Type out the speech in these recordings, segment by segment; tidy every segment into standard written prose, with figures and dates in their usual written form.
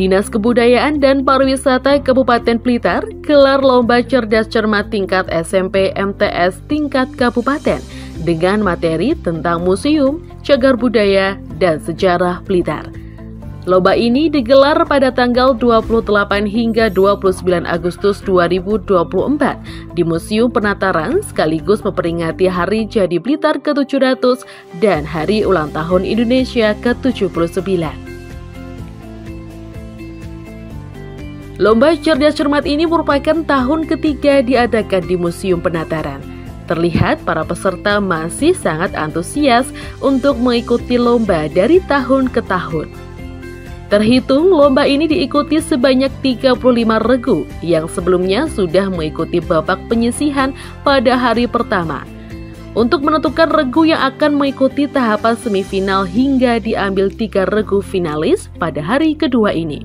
Dinas Kebudayaan dan Pariwisata Kabupaten Blitar gelar lomba cerdas cermat tingkat SMP MTS tingkat kabupaten dengan materi tentang museum, cagar budaya, dan sejarah Blitar. Lomba ini digelar pada tanggal 28 hingga 29 Agustus 2024 di Museum Penataran sekaligus memperingati Hari Jadi Blitar ke-700 dan Hari Ulang Tahun Indonesia ke-79. Lomba cerdas cermat ini merupakan tahun ketiga diadakan di Museum Penataran. Terlihat para peserta masih sangat antusias untuk mengikuti lomba dari tahun ke tahun. Terhitung lomba ini diikuti sebanyak 35 regu yang sebelumnya sudah mengikuti babak penyisihan pada hari pertama. Untuk menentukan regu yang akan mengikuti tahapan semifinal hingga diambil 3 regu finalis pada hari kedua ini.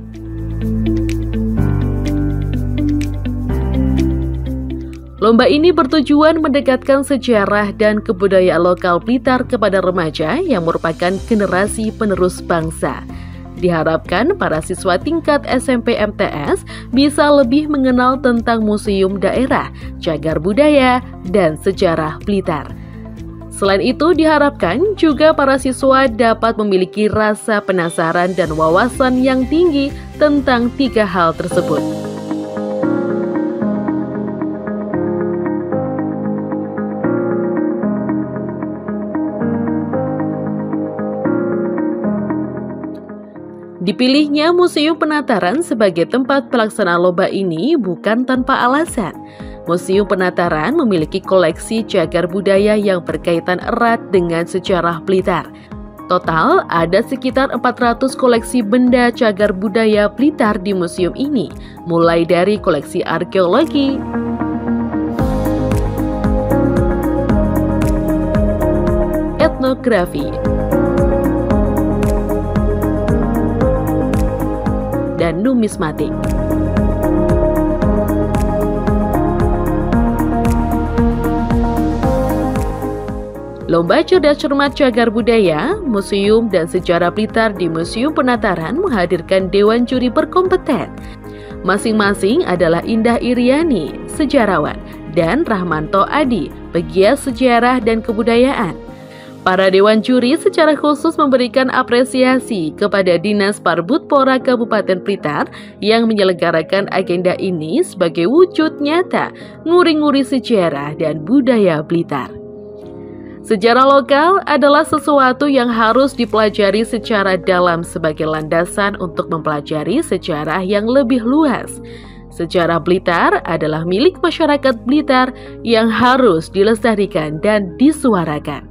Lomba ini bertujuan mendekatkan sejarah dan kebudayaan lokal Blitar kepada remaja yang merupakan generasi penerus bangsa. Diharapkan para siswa tingkat SMP MTS bisa lebih mengenal tentang museum daerah, cagar budaya, dan sejarah Blitar. Selain itu, diharapkan juga para siswa dapat memiliki rasa penasaran dan wawasan yang tinggi tentang 3 hal tersebut. Dipilihnya Museum Penataran sebagai tempat pelaksanaan lomba ini bukan tanpa alasan. Museum Penataran memiliki koleksi cagar budaya yang berkaitan erat dengan sejarah Blitar. Total ada sekitar 400 koleksi benda cagar budaya Blitar di museum ini, mulai dari koleksi arkeologi, etnografi, dan numismatik. Lomba cerdas cermat cagar budaya, museum, dan sejarah Blitar di Museum Penataran menghadirkan dewan juri berkompeten. Masing-masing adalah Indah Iriani, sejarawan, dan Rahmanto Adi, pegiat sejarah dan kebudayaan. Para dewan juri secara khusus memberikan apresiasi kepada Dinas Parbudpora Kabupaten Blitar yang menyelenggarakan agenda ini sebagai wujud nyata nguri-nguri sejarah dan budaya Blitar. Sejarah lokal adalah sesuatu yang harus dipelajari secara dalam sebagai landasan untuk mempelajari sejarah yang lebih luas. Sejarah Blitar adalah milik masyarakat Blitar yang harus dilestarikan dan disuarakan.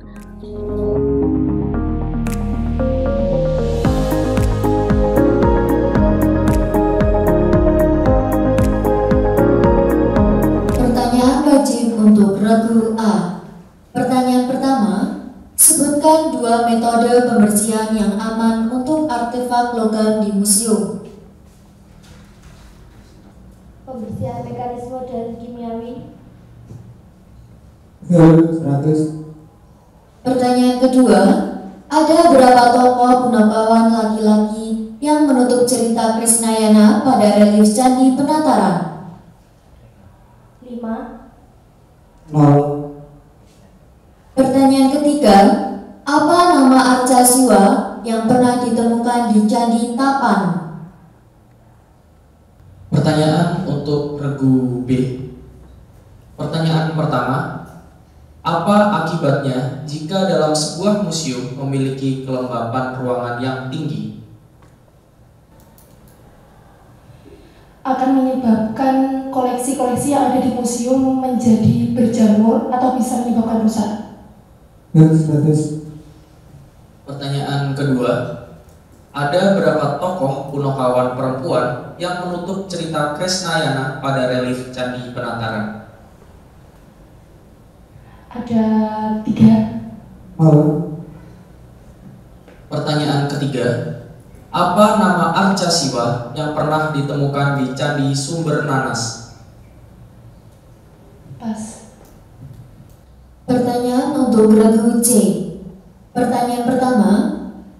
Pertanyaan wajib untuk regu A. Pertanyaan pertama, sebutkan 2 metode pembersihan yang aman untuk artefak logam di museum. Pembersihan mekanisme dan kimiawi. 100. Pertanyaan kedua, ada berapa tokoh punakawan laki-laki yang menutup cerita Krisnayana pada relief Candi Penataran? 5. 0. Pertanyaan ketiga, apa nama arca Siwa yang pernah ditemukan di Candi Tapan? Pertanyaan untuk regu B. Pertanyaan pertama, apa akibatnya jika dalam sebuah museum memiliki kelembapan ruangan yang tinggi? Akan menyebabkan koleksi-koleksi yang ada di museum menjadi berjamur atau bisa menyebabkan rusak. Pertanyaan kedua, ada berapa tokoh punakawan perempuan yang menutup cerita Krisnayana pada relief Candi Penataran? Ada 3. Pertanyaan ketiga, apa nama arca Siwa yang pernah ditemukan di Candi Sumber Nanas? Pas. Pertanyaan untuk regu C. Pertanyaan pertama,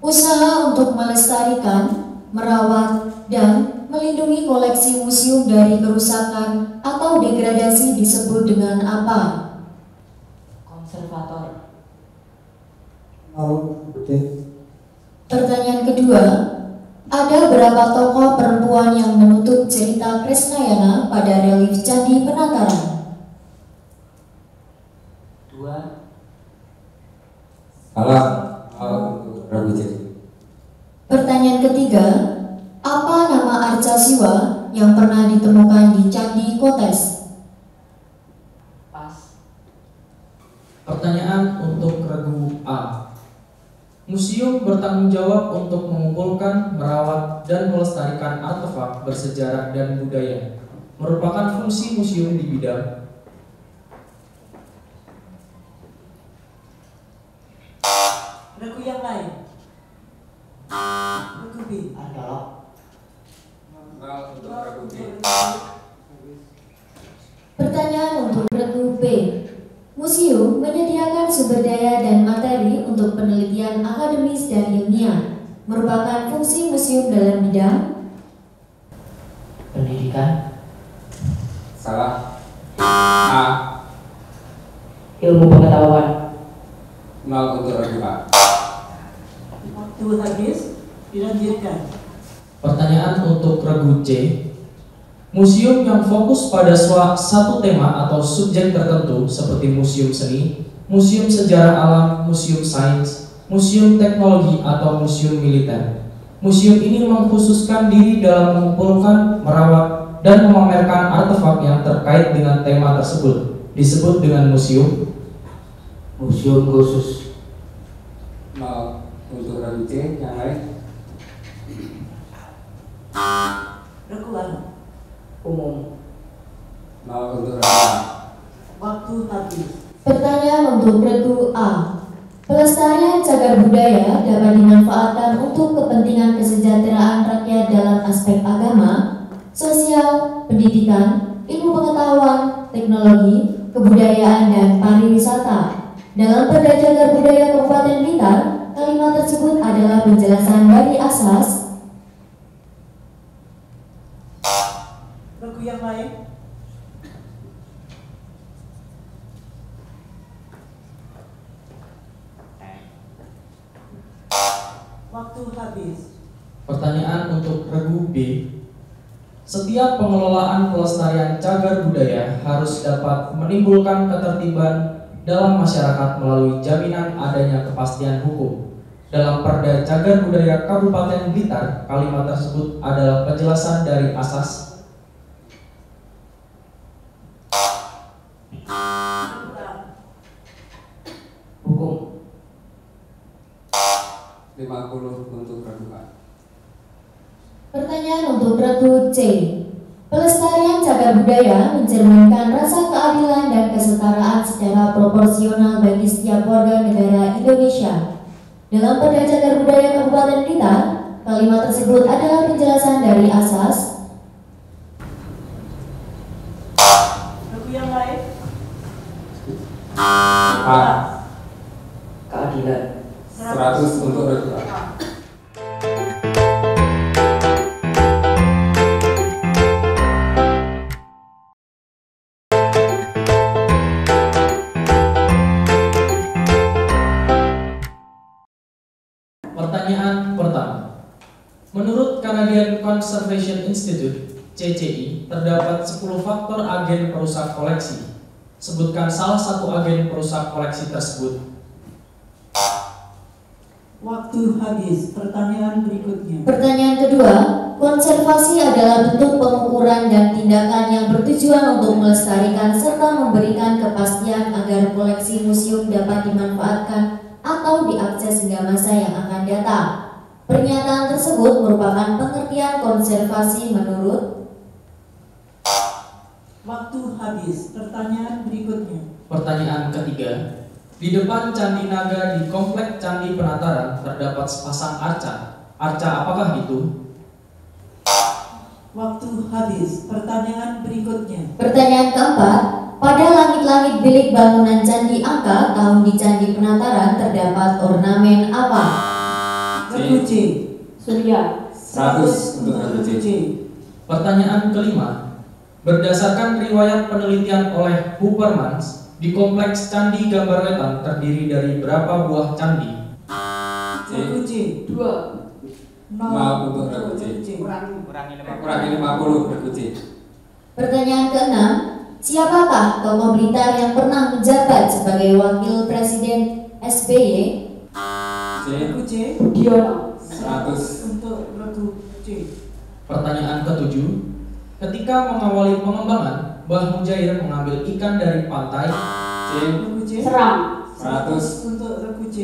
usaha untuk melestarikan, merawat, dan melindungi koleksi museum dari kerusakan atau degradasi disebut dengan apa? Konservator. Pertanyaan kedua, ada berapa tokoh perempuan yang menutup cerita Krisnayana pada relief Candi Penataran? 2. Salah. Ragu jadi. Pertanyaan ketiga, apa nama arca Siwa yang pernah ditemukan di Candi Kotes? Pas. Pertanyaan untuk regu A. Museum bertanggung jawab untuk mengumpulkan, merawat, dan melestarikan artefak bersejarah dan budaya. Merupakan fungsi museum di bidang Regu yang lain. Regu B. Arkeolog. Untuk ragu B. Pertanyaan untuk regu B. Museum menyediakan sumber daya dan materi untuk penelitian akademis dan ilmiah. Merupakan fungsi museum dalam bidang Pendidikan. Salah. A. Ilmu pengetahuan. 0 untuk ragu A. Waktu habis. Dilanjutkan. Pertanyaan untuk regu C. Museum yang fokus pada satu tema atau subjek tertentu seperti museum seni, museum sejarah alam, museum sains, museum teknologi, atau museum militer. Museum ini mengkhususkan diri dalam mengumpulkan, merawat, dan memamerkan artefak yang terkait dengan tema tersebut. Disebut dengan museum khusus. 0 untuk ragu C. Yang lain. Regu A. Umum. 0 untuk ragu A. Waktu habis. pertanyaan untuk regu A. Pelestarian cagar budaya dapat dimanfaatkan untuk kepentingan kesejahteraan rakyat dalam aspek agama, sosial, pendidikan, ilmu pengetahuan, teknologi, kebudayaan, dan pariwisata. Dalam Perda Cagar Budaya Kabupaten Blitar, kalimat tersebut adalah penjelasan dari asas. Regu yang lain. Waktu habis. Pertanyaan untuk regu B. Setiap pengelolaan pelestarian cagar budaya harus dapat menimbulkan ketertiban dalam masyarakat melalui jaminan adanya kepastian hukum. Dalam Perda Cagar Budaya Kabupaten Blitar, kalimat tersebut adalah penjelasan dari asas. Hukum. 50 untuk ragu A. Pertanyaan untuk regu C. Pelestarian cagar budaya mencerminkan rasa keadilan dan kesetaraan secara proporsional bagi setiap warga negara Indonesia. Dalam Perda Cagar Budaya Kabupaten Blitar, kalimat tersebut adalah penjelasan dari asas. Regu yang lain. A. Keadilan. 100 untuk ragu A. Pertanyaan pertama. Menurut Canadian Conservation Institute, CCI, terdapat 10 faktor agen perusak koleksi. Sebutkan salah satu agen perusak koleksi tersebut. Waktu habis. Pertanyaan berikutnya. Pertanyaan kedua, konservasi adalah bentuk pengukuran dan tindakan yang bertujuan untuk melestarikan serta memberikan kepastian agar koleksi museum dapat dimanfaatkan atau diakses hingga masa yang akan datang. Pernyataan tersebut merupakan pengertian konservasi menurut. Waktu habis. Pertanyaan berikutnya. Pertanyaan ketiga. Di depan Candi Naga di Komplek Candi Penataran terdapat sepasang arca. Arca apakah itu? Waktu habis. Pertanyaan berikutnya. Pertanyaan keempat, pada langit-langit bilik bangunan Candi Angka tahun di Candi Penataran terdapat ornamen apa? Regu C. Surya. C. 100 untuk regu C. Pertanyaan kelima, berdasarkan riwayat penelitian oleh Huppermans, di kompleks Candi Gambar Wetan terdiri dari berapa buah candi? Regu C. 2. 0 untuk regu C. Kurangi 50 regu C. Pertanyaan keenam, siapakah tokoh Blitar yang pernah menjabat sebagai Wakil Presiden SBY? C. Regu C. Budiono. 100 Untuk regu C. Pertanyaan ketujuh, ketika mengawali pengembangan, Mbah Mujair mengambil ikan dari pantai. C. Regu C. Seram. 100 Untuk regu C.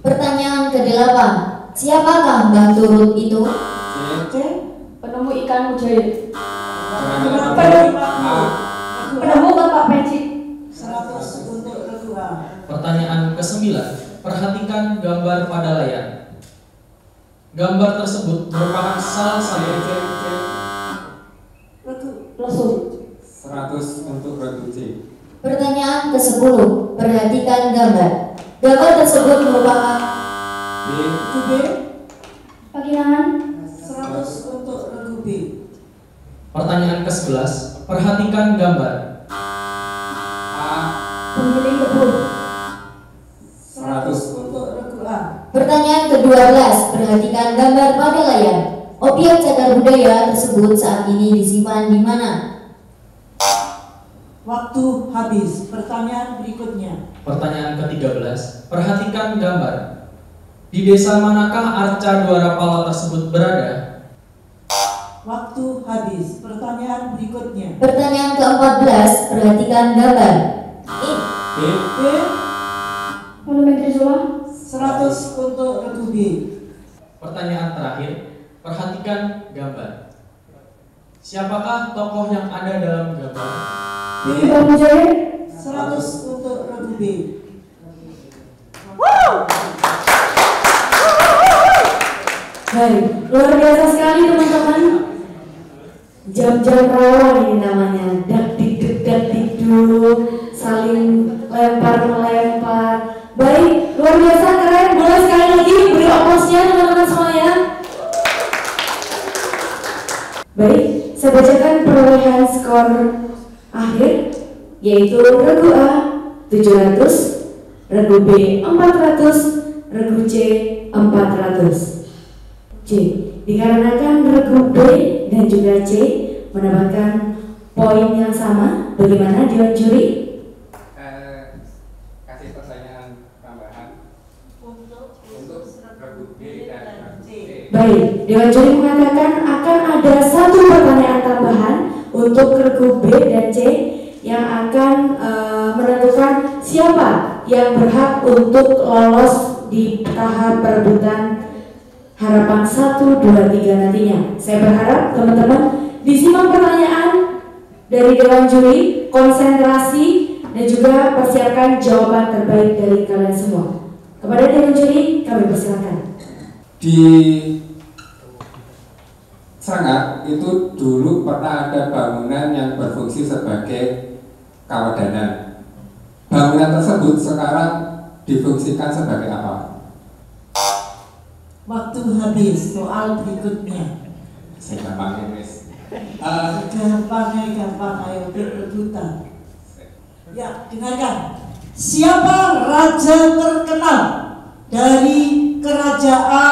Pertanyaan kedelapan, siapakah Mbah Turut itu? C. Penemu ikan mujair. Kurangi Regu 50 A. Penemu Bapak Peci. 100 untuk regu A. Pertanyaan ke-9, perhatikan gambar pada layar. Gambar tersebut merupakan salah satu Regu Lesung. 100 untuk regu C. Pertanyaan ke-10, perhatikan gambar. Gambar tersebut merupakan B. regu B. Pakinangan. 100 untuk regu B. Pertanyaan ke-11, perhatikan gambar. A. Penggiling kebun. 100 untuk regu A. Pertanyaan ke-12, perhatikan gambar pada layar. Objek cagar budaya tersebut saat ini disimpan di mana? Waktu habis. Pertanyaan berikutnya. Pertanyaan ke-13, perhatikan gambar. Di desa manakah arca Dwarapala tersebut berada? Waktu habis. Pertanyaan berikutnya. Pertanyaan ke-14, perhatikan gambar. B. B. Monumen Trisula. 100 untuk regu B. Pertanyaan terakhir, perhatikan gambar. Siapakah tokoh yang ada dalam gambar? B. Mbah Mujair. 100 untuk regu B. Baik, luar biasa sekali teman-teman. Jam-jam rawan ini namanya, dak diduk, saling lempar-melempar. Baik, luar biasa keren. Boleh sekali lagi beri aplausnya teman-teman semuanya. Baik, saya bacakan perolehan skor akhir, yaitu regu A 700, regu B 400, regu C 400. C. Dikarenakan regu B dan juga C mendapatkan poin yang sama, bagaimana Dewan Juri? Kasih pertanyaan tambahan untuk regu B dan regu C. Baik, Dewan Juri mengatakan akan ada satu pertanyaan tambahan untuk regu B dan C yang akan menentukan siapa yang berhak untuk lolos di tahap perebutan harapan 1, 2, 3 nantinya. Saya berharap teman-teman disimak pertanyaan dari Dewan Juri, konsentrasi dan juga persiapkan jawaban terbaik dari kalian semua. Kepada Dewan Juri, kami persilakan. Di Sangak itu dulu pernah ada bangunan yang berfungsi sebagai kawadanan. Bangunan tersebut sekarang difungsikan sebagai apa? Waktu habis. Soal berikutnya. Saya gampang Mas. Gampang, ayo berebutan. Ya, dengarkan. Siapa raja terkenal dari kerajaan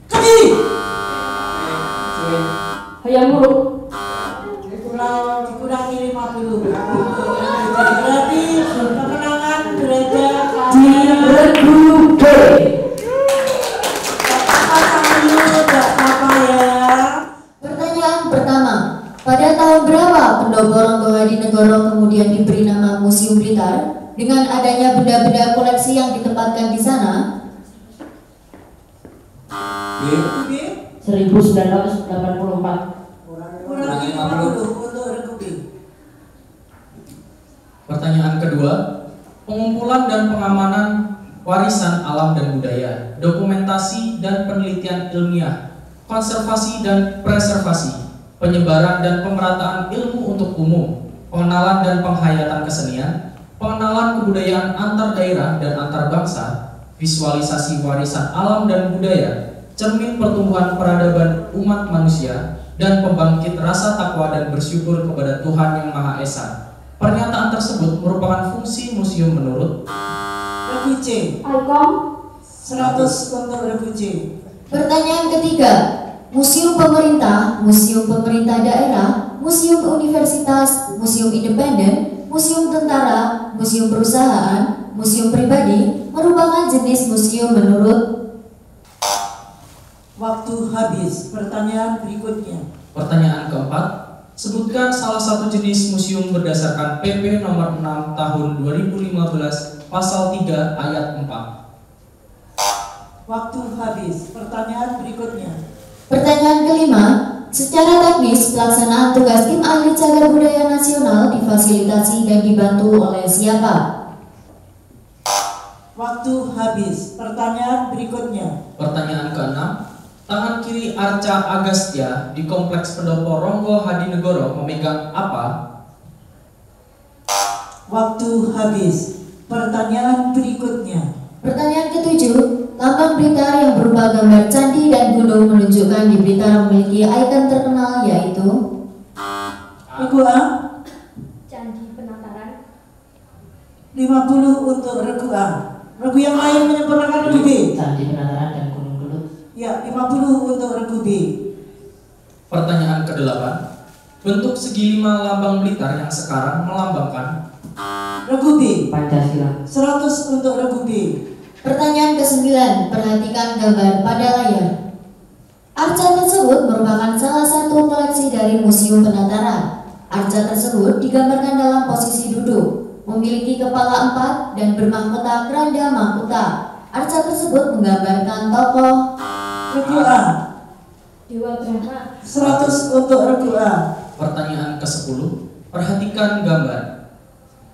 Kediri? Hayam Wuruk. Dikurangi 50. Berarti kemenangan berada Di regu B. Tidak apa ya. Pertanyaan pertama, pada tahun berapa Pendopo Ronggo Hadinegoro kemudian diberi nama Museum Blitar dengan adanya benda-benda koleksi yang ditempatkan di sana? B. 1984. Kurangi 50 untuk regu B. Pertanyaan kedua, pengumpulan dan pengamanan warisan alam dan budaya, dokumentasi dan penelitian ilmiah, konservasi dan preservasi, penyebaran dan pemerataan ilmu untuk umum, pengenalan dan penghayatan kesenian, pengenalan kebudayaan antar daerah dan antar bangsa, visualisasi warisan alam dan budaya, cermin pertumbuhan peradaban umat manusia, dan pembangkit rasa takwa dan bersyukur kepada Tuhan Yang Maha Esa. Pernyataan tersebut merupakan fungsi museum menurut Regu C. Aikom 100 untuk Regu C. Pertanyaan ketiga, museum pemerintah daerah, museum universitas, museum independen, museum tentara, museum perusahaan, museum pribadi merupakan jenis museum menurut. Waktu habis. Pertanyaan berikutnya. Pertanyaan keempat, sebutkan salah satu jenis museum berdasarkan PP nomor 6 tahun 2015 pasal 3 ayat 4. Waktu habis. Pertanyaan berikutnya. Pertanyaan kelima, secara teknis pelaksanaan tugas tim ahli cagar budaya nasional difasilitasi dan dibantu oleh siapa? Waktu habis. Pertanyaan berikutnya. Pertanyaan keenam, tangan kiri Arca Agastya di Kompleks Pendopo Ronggo Hadinegoro memegang apa? Waktu habis. Pertanyaan berikutnya. Pertanyaan ketujuh, lambang Blitar yang berupa gambar candi dan gunung menunjukkan di Blitar memiliki ikon terkenal yaitu. Regu A. Candi Penataran 50 untuk Regu A. Regu yang lain menyempurnakan Regu B. Candi Penataran dan Gunung Gelut. Ya, 50 untuk Regu B. Pertanyaan ke-8, bentuk segi 5 lambang Blitar yang sekarang melambangkan Regu B. Pancasila. 100 untuk Regu B. Pertanyaan ke-9, perhatikan gambar pada layar. Arca tersebut merupakan salah satu koleksi dari Museum Penataran. Arca tersebut digambarkan dalam posisi duduk, memiliki kepala 4 dan bermahkota keranda mahkota. Arca tersebut menggambarkan tokoh. Regu A. Dewa Brahma 100 untuk Regu A. Pertanyaan ke-10, perhatikan gambar.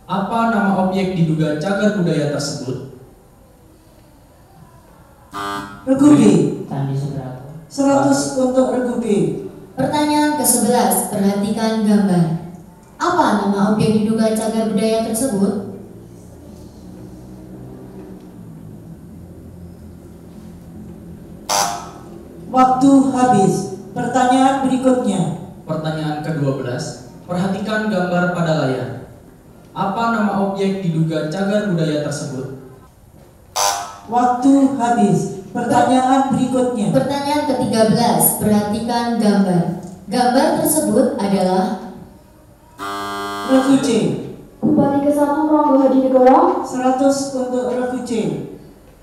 Apa nama objek diduga cagar budaya tersebut? Regu B. Candi Seberapa. 100 untuk Regu B. Pertanyaan ke-11, perhatikan gambar. Apa nama objek diduga cagar budaya tersebut? Waktu habis. Pertanyaan berikutnya. Pertanyaan ke-12, perhatikan gambar pada layar. Apa nama objek diduga cagar budaya tersebut? Waktu habis. Pertanyaan berikutnya. Pertanyaan ke-13, perhatikan gambar. Gambar tersebut adalah. Regu C. Bupati ke-1 Ronggo Hadinegoro 100 untuk Regu C.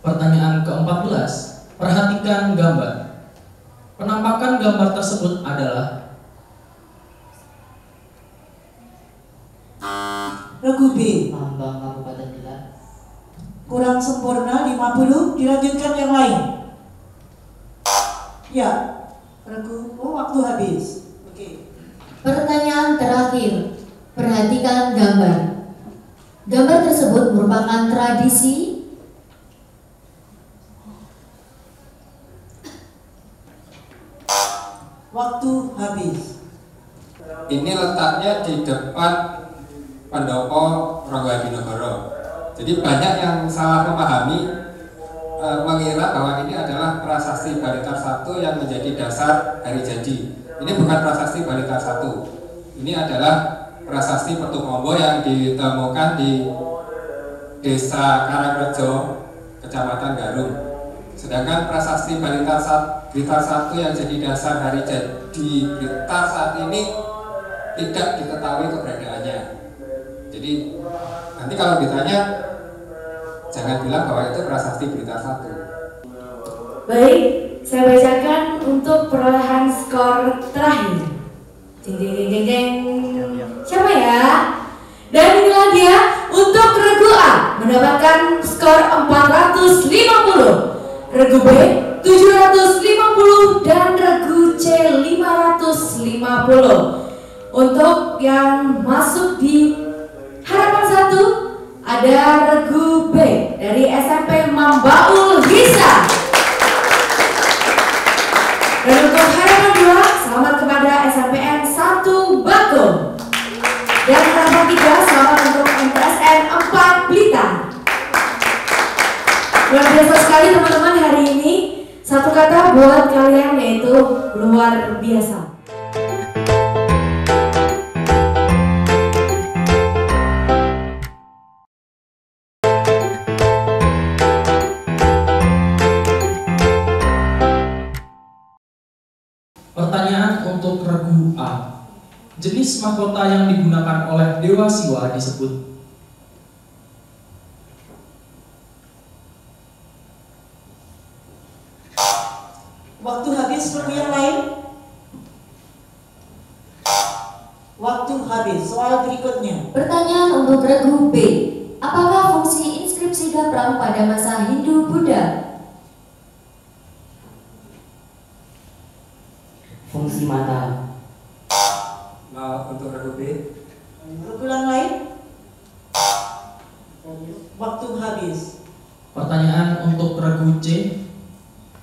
Pertanyaan ke-14, perhatikan gambar. Penampakan gambar tersebut adalah Regu B. Lambang Kabupaten Blitar. Kurang sempurna 50. Dilanjutkan yang lain. Ya. Regu. Oh, waktu habis. Oke. Pertanyaan terakhir, perhatikan gambar. Gambar tersebut merupakan tradisi. Waktu habis. Ini letaknya di depan Pendopo Ronggo Hadinegoro. Jadi banyak yang salah memahami, mengira bahwa ini adalah prasasti Blitar 1 yang menjadi dasar hari jadi. Ini bukan prasasti Blitar 1. Ini adalah prasasti Petumombo yang ditemukan di Desa Karangrejo, Kecamatan Garung. Sedangkan prasasti Blitar 1 yang jadi dasar hari jadi Blitar saat ini tidak diketahui keberadaannya. Jadi nanti kalau ditanya, jangan bilang bahwa itu prasasti Blitar 1. Baik, saya bacakan untuk perolehan skor terakhir. Jeng jeng jeng jeng jeng. Siapa ya? Dan inilah dia untuk Regu A mendapatkan skor 450, Regu B 750 dan Regu C 550. Untuk yang masuk di harapan 1 ada Regu B dari SMP Mambaul Hisa. Dan untuk harapan 2, selamat kepada SMPN 1 Bakung. Dan harapan 3, selamat untuk MTSN 4 Blitar. Luar biasa sekali teman-teman hari ini. Satu kata buat kalian yaitu luar biasa. Pertanyaan untuk regu A. Jenis mahkota yang digunakan oleh Dewa Siwa disebut. Waktu habis, regu yang lain. Waktu habis. Soal berikutnya. Pertanyaan untuk regu B. Apakah fungsi inskripsi gapram pada masa Hindu-Buddha? Fungsi mata. Untuk regu B. Regu yang lain. Waktu habis. Pertanyaan untuk regu C.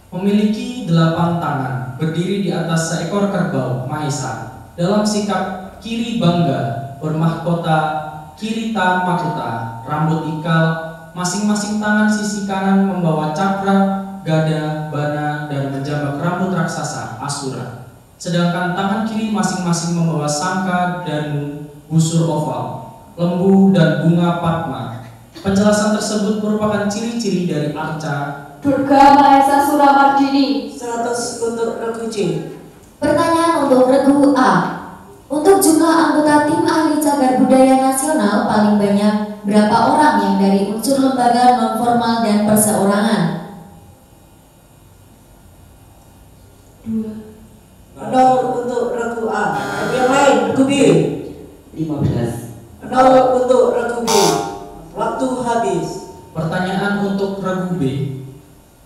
Memiliki 8 tangan, berdiri di atas seekor kerbau Mahesa. Dalam sikap kiri bangga, bermahkota Kirita Makuta, rambut ikal, masing-masing tangan sisi kanan membawa cakra, gada, bana, dan menjamak rambut raksasa Asura. Sedangkan tangan kiri masing-masing membawa sangka dan busur oval, lembu, dan bunga padma. Penjelasan tersebut merupakan ciri-ciri dari arca Durga Mahesa Suramardini. 100 untuk regu C. Pertanyaan untuk regu A. Untuk jumlah anggota tim ahli cagar budaya nasional paling banyak berapa orang yang dari unsur lembaga non-formal dan perseorangan? 0 untuk regu A. Regu yang lain, regu B. 15. 0 untuk regu B. Waktu habis. Pertanyaan untuk regu B.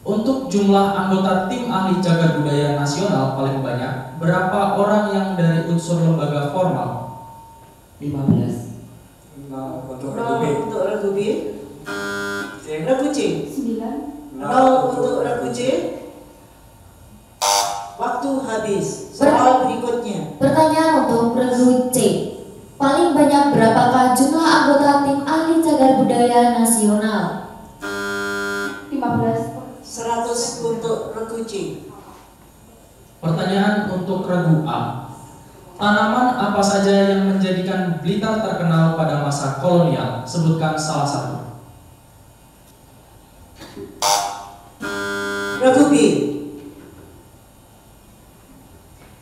Untuk jumlah anggota tim ahli cagar budaya nasional paling banyak, berapa orang yang dari unsur lembaga formal? 15. Untuk regu B. 0 untuk regu B. Regu C. 9. 0 untuk regu C. Waktu habis. Soal berikutnya. Pertanyaan untuk regu C. Paling banyak berapakah jumlah anggota tim ahli cagar budaya nasional? 15. 100 untuk regu C. Pertanyaan untuk regu A. Tanaman apa saja yang menjadikan Blitar terkenal pada masa kolonial? Sebutkan salah satu. Regu B.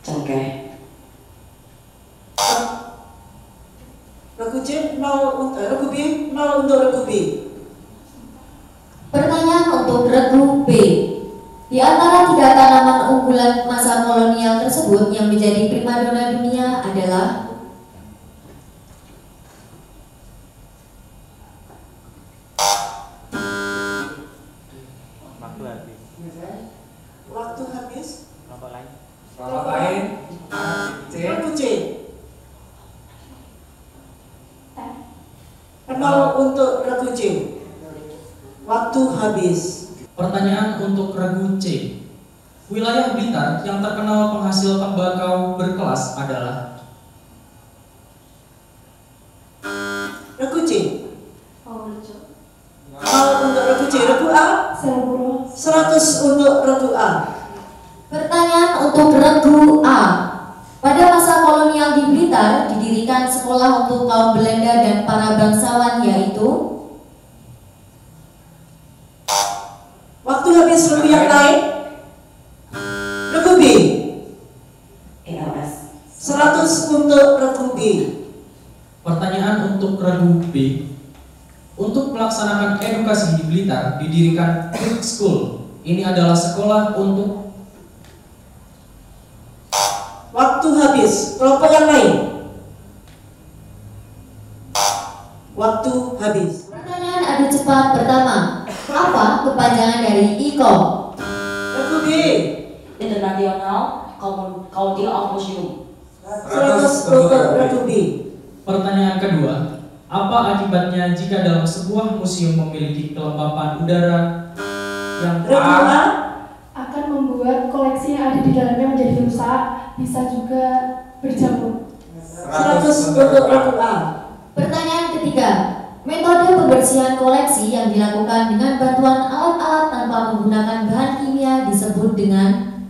Cengkeh. Regu C 0 untuk regu B. 0 untuk regu B. Pertanyaan untuk regu B. Di antara 3 tanaman unggulan masa kolonial tersebut yang menjadi primadona dunia adalah Waktu habis. Kelompok lain. C. Regu C. 0 untuk regu C. Waktu habis. Pertanyaan untuk regu C. Wilayah Blitar yang terkenal penghasil tembakau berkelas adalah? Regu C. Purworejo. 0 untuk regu C. Regu A. Singapura. 100 untuk regu A. pertanyaan untuk regu A. Pada masa kolonial di Blitar didirikan sekolah untuk kaum Belanda dan para bangsawan yaitu Waktu habis regu yang lain. Regu B. ELS. 100 untuk regu B. Pertanyaan untuk regu B. Untuk melaksanakan edukasi di Blitar didirikan Creek School. Ini adalah sekolah untuk Waktu habis. Kelompok yang lain. Waktu habis. pertanyaan adu cepat pertama. Apa kepanjangan dari ICO? Regu B. International Council of Museum. 100 untuk regu B. pertanyaan kedua. Apa akibatnya jika dalam sebuah museum memiliki kelembapan udara yang Regu A. Akan membuat koleksi yang ada di dalamnya menjadi rusak, bisa juga berjamur. 100 untuk regu A. Pertanyaan ketiga. Metode pembersihan pembersihan koleksi yang dilakukan dengan bantuan alat-alat tanpa menggunakan bahan kimia disebut dengan?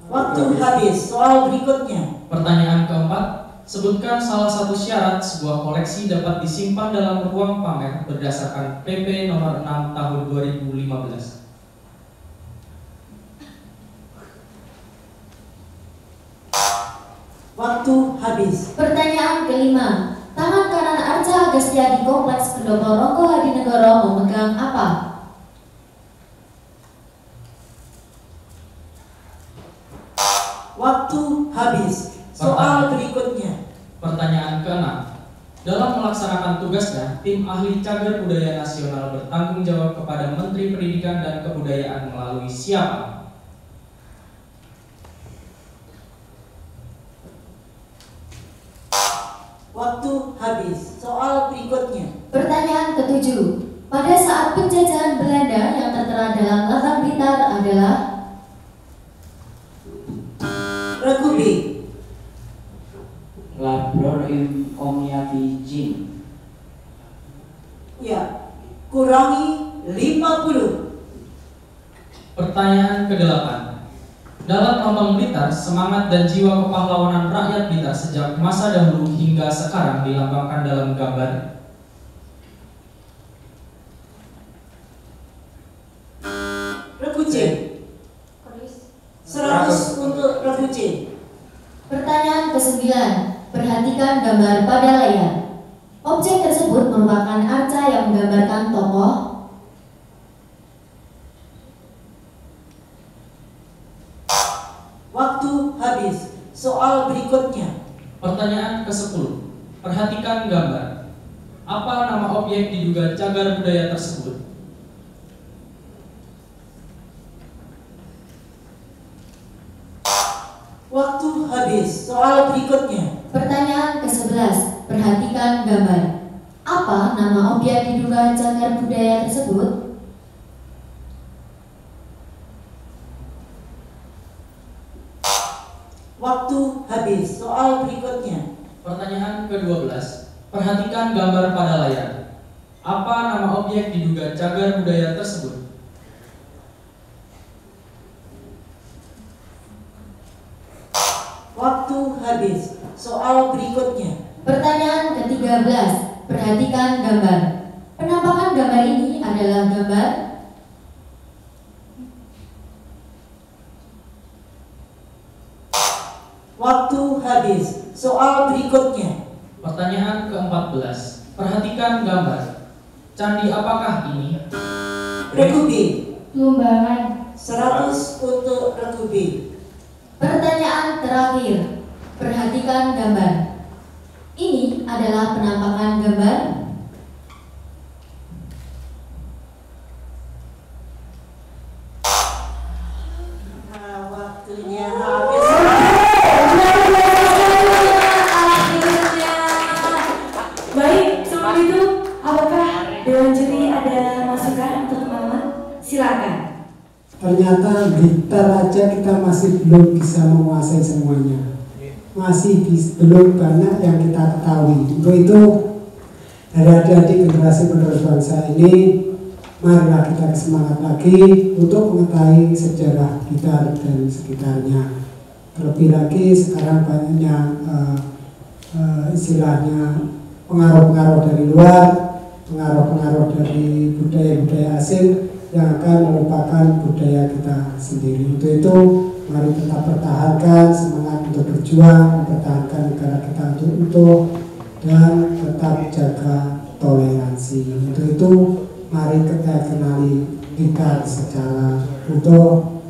Waktu habis. Soal berikutnya. Pertanyaan keempat, sebutkan salah satu syarat sebuah koleksi dapat disimpan dalam ruang pamer berdasarkan PP nomor 6 tahun 2015. Waktu habis. Pertanyaan kelima, tangan kanan Arca Agastya di Kompleks Pendopo Ronggo Hadinegoro memegang apa? Waktu habis. Soal berikutnya. Pertanyaan keenam, dalam melaksanakan tugasnya, tim ahli cagar budaya nasional bertanggung jawab kepada Menteri Pendidikan dan Kebudayaan melalui siapa? Waktu habis. Soal berikutnya. Pertanyaan ketujuh, pada saat penjajahan Belanda yang tertera dalam Lambang Blitar adalah? Regu B. Laboratorium Omniati Jin. Ya, kurangi 50. Pertanyaan ke-8. Dalam Lambang Blitar, semangat dan jiwa kepahlawanan rakyat Blitar sejak masa dahulu hingga sekarang dilambangkan dalam gambar. Regu C. 100 untuk regu C. Pertanyaan ke-9, perhatikan gambar pada layar. Objek tersebut merupakan arca yang menggambarkan tokoh. Waktu habis. Soal berikutnya. Pertanyaan ke-10. Perhatikan gambar. Apa nama objek diduga cagar budaya tersebut? Waktu habis. Soal berikutnya. Pertanyaan ke-11, perhatikan gambar. Apa nama objek diduga cagar budaya tersebut? Waktu habis. Soal berikutnya. Pertanyaan ke-12. Perhatikan gambar pada layar. Apa nama objek diduga cagar budaya tersebut? Waktu habis. Soal berikutnya. Pertanyaan ke-13, perhatikan gambar. Penampakan gambar ini adalah gambar? Waktu habis. Soal berikutnya. Pertanyaan ke-14. Perhatikan gambar. Candi apakah ini? Regu B. Lumbangan. 100 untuk regu B. Pertanyaan terakhir, perhatikan gambar. Ini adalah penampakan gambar? Nah, waktunya habis. Baik, sebelum itu, apakah Dewan Juri ada masukan untuk teman-teman? Silakan. Ternyata Blitar aja kita masih belum bisa menguasai semuanya. Masih belum banyak yang kita ketahui. Untuk itu, dari adik-adik generasi penerus bangsa ini, marilah kita semangat lagi untuk mengetahui sejarah Blitar dan sekitarnya. Terlebih lagi sekarang banyaknya istilahnya pengaruh-pengaruh dari luar, pengaruh-pengaruh dari budaya-budaya asing yang akan melupakan budaya kita sendiri. Untuk itu, mari tetap pertahankan semangat untuk berjuang, mempertahankan negara kita untuk utuh, dan tetap jaga toleransi. Untuk itu, mari kita kenali Blitar secara utuh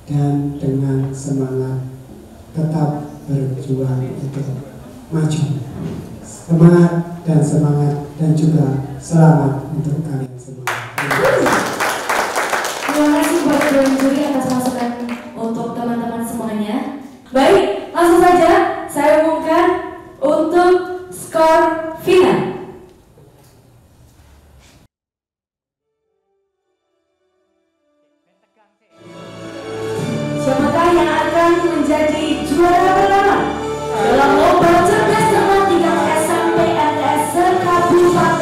dan dengan semangat tetap berjuang untuk maju. Semangat dan semangat dan juga selamat untuk kalian semua. Terima kasih buat Dewan Juri atas masukan untuk teman-teman semuanya. Baik, langsung saja saya umumkan untuk skor final. Siapakah yang akan menjadi juara pertama dalam lomba cerdas cermat tingkat SMP MTS se-Kabupaten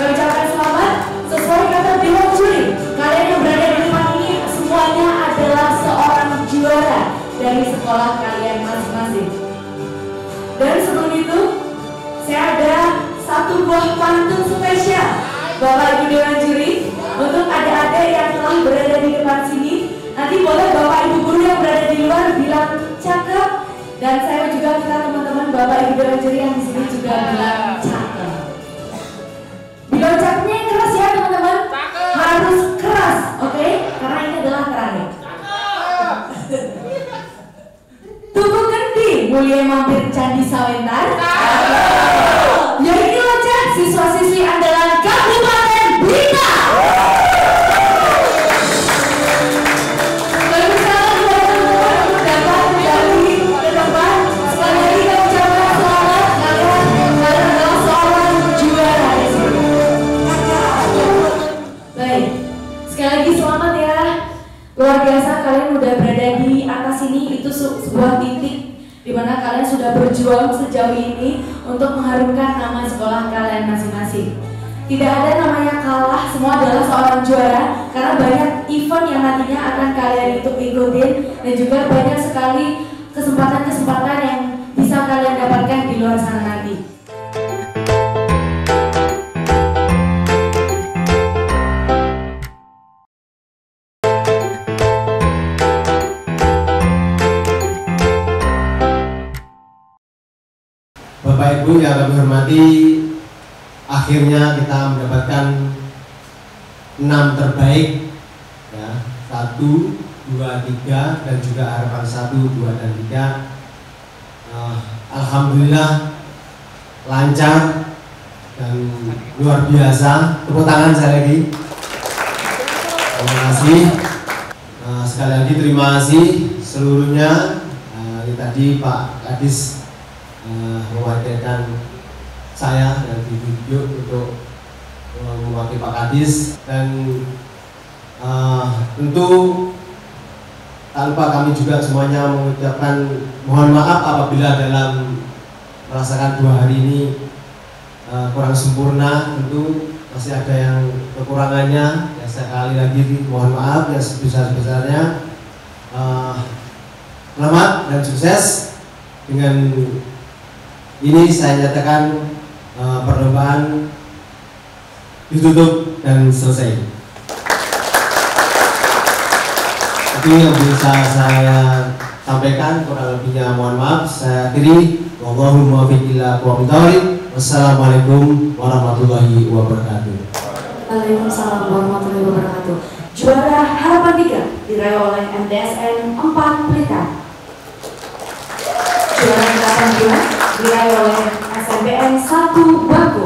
Kami ucapkan selamat. Sesuai kata Dewan Juri, kalian yang berada di depan ini semuanya adalah seorang juara dari sekolah kalian masing-masing. Dan sebelum itu, saya ada satu buah pantun spesial Bapak Ibu Dewan Juri untuk adik-adik yang telah berada di depan sini. Nanti boleh Bapak Ibu guru yang berada di luar bilang cakep, dan saya juga minta teman-teman Bapak Ibu Dewan Juri yang di sini juga bilang cakep. Bila ucapnya yang keras ya teman-teman, harus keras, oke? Karena ini adalah terakhir. Tubuh kendi mulia mampir Candi Sawentar. Ya ini wajah siswa-siswi andalan Kabupaten Blitar. Luar biasa, kalian udah berada di atas ini, itu sebuah titik di mana kalian sudah berjuang sejauh ini untuk mengharumkan nama sekolah kalian masing-masing. Tidak ada namanya kalah, semua adalah seorang juara karena banyak event yang nantinya akan kalian ikutin dan juga banyak sekali kesempatan-kesempatan yang bisa kalian dapatkan di luar sana nanti. Bapak Ibu yang kami hormati, akhirnya kita mendapatkan 6 terbaik ya, 1, 2, 3 dan juga harapan 1, 2 dan 3. Alhamdulillah lancar dan luar biasa. Tepuk tangan saya lagi. Terima kasih. Sekali lagi terima kasih seluruhnya. Ini tadi Pak Kadis mewakilkan saya dan ditunjuk untuk mewakili Pak Kadis, dan tentu tak lupa kami juga semuanya mengucapkan mohon maaf apabila dalam merasakan 2 hari ini kurang sempurna. Tentu masih ada yang kekurangannya, ya sekali lagi mohon maaf yang sebesar-besarnya. Selamat dan sukses. Dengan ini saya nyatakan perlombaan ditutup dan selesai. Itu yang bisa saya sampaikan, kurang lebihnya mohon maaf. Saya akhiri. Wallahu muwaffiq ila aqwamit thoriq. Wassalamualaikum warahmatullahi wabarakatuh. Waalaikumsalam warahmatullahi wabarakatuh. Juara harapan 3 diraih oleh MTSN 4 Blitar. Juara harapan 2 diraih oleh SMPN 1 Bako.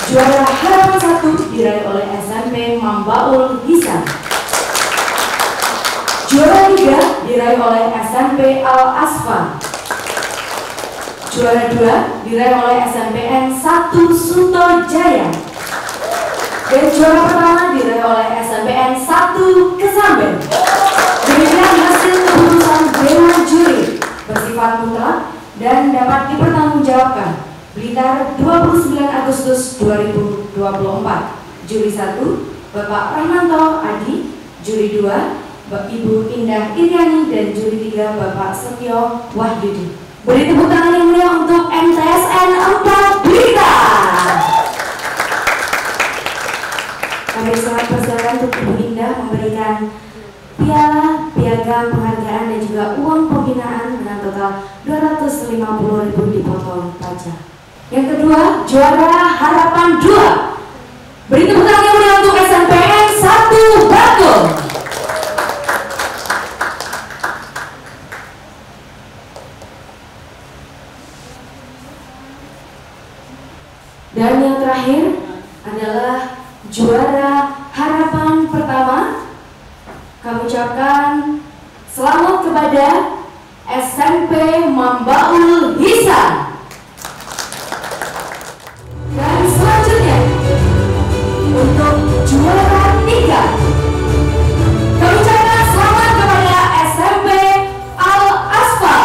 Juara harapan 1 diraih oleh SMP Mambaul Hisan. Juara 3 diraih oleh SMP Al Asfa. Juara 2 diraih oleh SMPN 1 Sutojaya. Dan juara pertama diraih oleh SMPN 1 Kesamben. Demikian hasil keputusan Dewan Juri bersifat mutlak dan dapat dipertanggungjawabkan. Blitar 29 Agustus 2024. Juri 1 Bapak Rahmanto Adi, juri 2 Ibu Indah Iriani, dan juri 3 Bapak Setio Wahyudi. Beri tepuk tangan yang meriah untuk MTSN 4 Blitar. Kami sangat persilakan untuk Ibu Indah memberikan piala, piagam penghargaan dan juga uang pembinaan dengan total 250.000 dipotong pajak. Yang kedua, juara harapan 2. Beri tepuk tangan yang meriah untuk SMPN 1 Batu. Dan yang terakhir adalah juara harapan pertama. Kami ucapkan selamat kepada SMP Mambaul Hisan. Dan selanjutnya untuk juara 3 kami ucapkan selamat kepada SMP Al Asfa.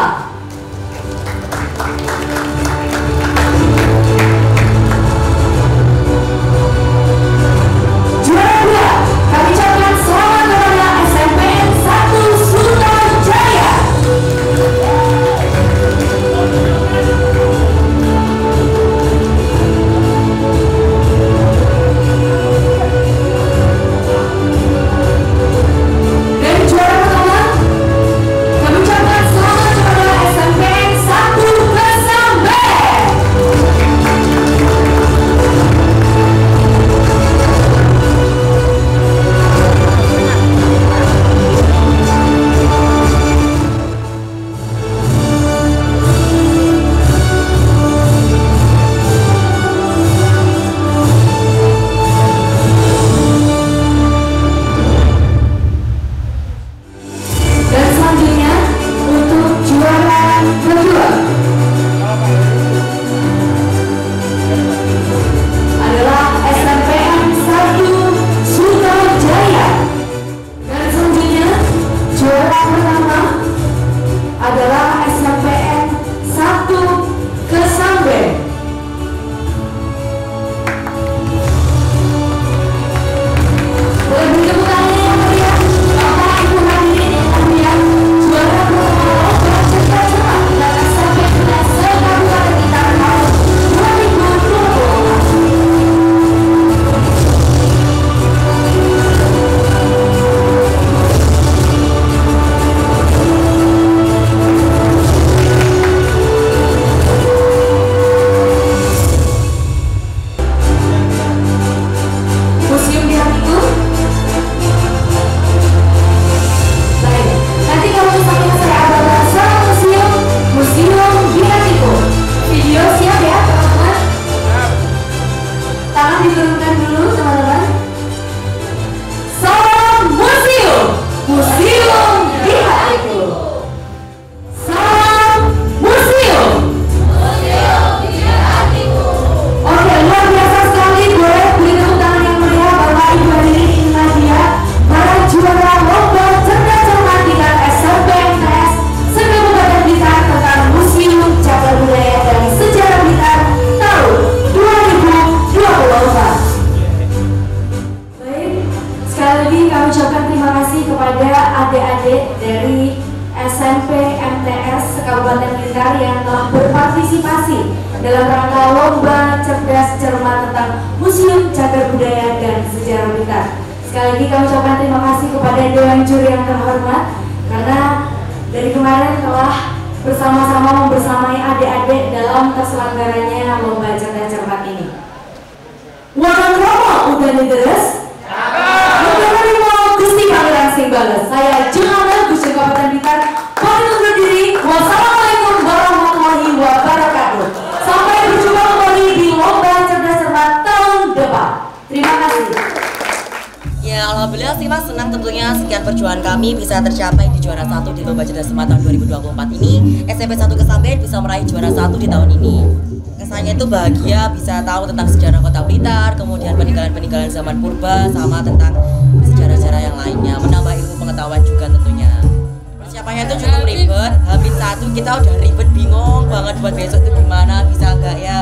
dalam rangka lomba cerdas cermat tentang Museum Cagar Budaya dan Sejarah Blitar. Sekali lagi kami ucapkan terima kasih kepada Dewan Juri yang terhormat karena dari kemarin telah bersama-sama membersamai adik-adik dalam terselenggaranya lomba cerdas cermat ini. Wakan Romo udah deres? Gusti Pangeran sing bales. Saya Jumana Gusti Kabupaten Blitar. Pamit undur diri. Wassalamualaikum warahmatullahi wabarakatuh. Sampai berjumpa kembali di lomba cerdas cermat tahun depan. Terima kasih. Ya, alhamdulillah sih Mas, senang tentunya sekian perjuangan kami bisa tercapai di juara 1 di lomba cerdas cermat tahun 2024 ini. SMP 1 Kesamben bisa meraih juara 1 di tahun ini. Kesannya itu bahagia bisa tahu tentang sejarah Kota Blitar, kemudian peninggalan-peninggalan zaman purba, sama tentang sejarah-sejarah yang lainnya, menambah ilmu pengetahuan juga tentunya. Persiapannya itu cukup ribet, H-1 kita udah ribet, bingung banget buat besok itu gimana, bisa enggak ya.